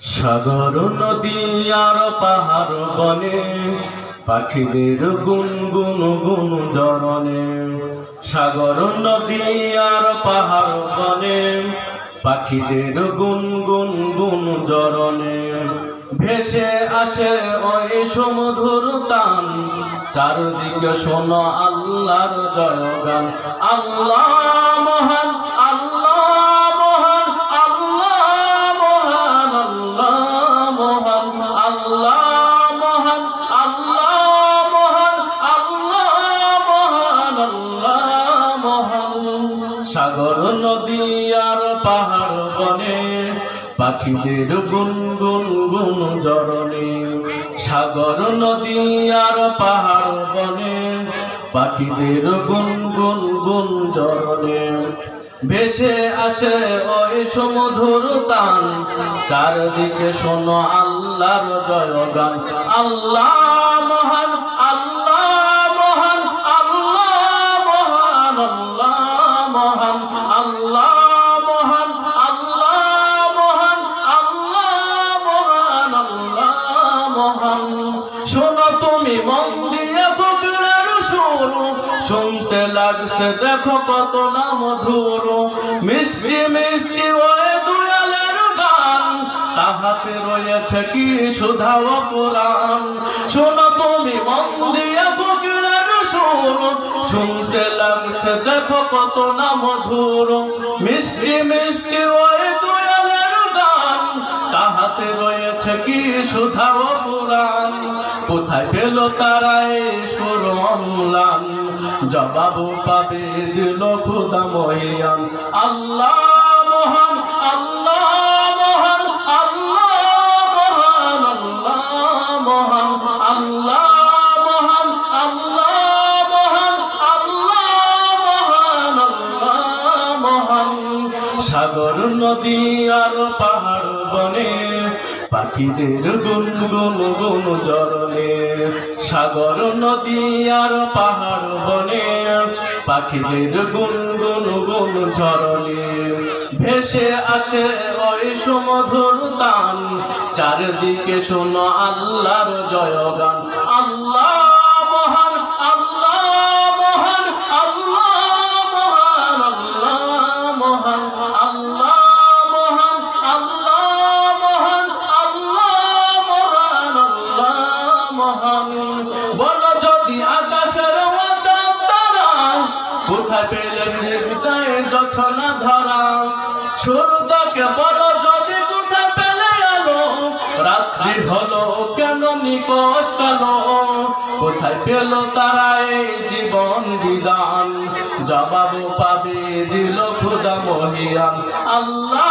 সাগর নদী আর পাহাড় বনে পাখিদের গুনগুন গুন জরনে। সাগর নদী আর পাহাড় বনে পাখিদের গুনগুন গুন জরনে। ভেসে আসে ওই সমুদ্র তান, চারদিকে শোনো আল্লাহর জয়গান। আল্লাহ মহান, আল্লাহ মহান, আল্লাহ মহান, আল্লাহ মহান, আল্লাহ মহান, আল্লাহ মহান, আল্লাহ মহান, আল্লাহ মহান। সাগর নদী আর পাহাড় বনে পাখিদের গুনগুন গুন জরনে। সাগর নদী আর পাহাড় বনে পাখিদের গুনগুন গুন জরনে। ভেসে আসে ওই সমুদ্র তান, চারদিকে শোনো আল্লাহর জয়গান। আল্লাহ মহান, আল্লাহ মহান, আল্লাহ মহান, আল্লাহ মহান, আল্লাহ মহান, আল্লাহ মহান, আল্লাহ মহান, আল্লাহ মহান। শোনো তুমি মন দিয়ে কোকিলের সুর, শুনতে লাগছে দেখো কত না মধুর। মিষ্টি মিষ্টি ওই দুয়ালের গান, তাহাতে রয়েছে কি সুধা ও পুরাণ। শোনো তুমি মন দিয়ে কোকিলের সুর, শুনতে লাগছে দেখো কত না মধুর। মিষ্টি মিষ্টি ওই দুয়ালের গান, তাহাতে রয়েছে কি সুধা ও পুরাণ। কোথায় পেল তারাই সুর অম্লান, জবাব পাবে দিল খুদা মহিয়ান। আল্লাহ মহান, আল্লাহ মহান, আল্লাহ মহান, আল্লাহ মহান, আল্লাহ মহান, আল্লাহ মহান, আল্লাহ মহান, আল্লাহ মহান। সাগর নদী আর পাহাড় বনে পাখিদের গুনগুন গুন জরনে। সাগর নদী আর পাহাড় বনে পাখিদের গুনগুন গুন ঝরনে। ভেসে আসে ওই সমুদ্র তান, চারদিকে শোনো আল্লাহর জয়গান। আল্লাহ মহান, আল্লাহ মহান, আল্লাহ মহান, আল্লাহ মহান, আল্লাহ মহান, আল্লাহ মহান, আল্লাহ মহান, আল্লাহ মহান। বলো যদি আকাশের চাঁদ তারা, কোথায় পেলে হৃদয়ের জোছনা ধরা। সূর্যকে বলো যদি কোথায় পেলে আলো, রাত্রি হলো কেন নিকষ কালো। কোথায় পেল তারা এই জীবন বিধান, জবাব পাবে দিল খুদা মহিয়ান। আল্লাহ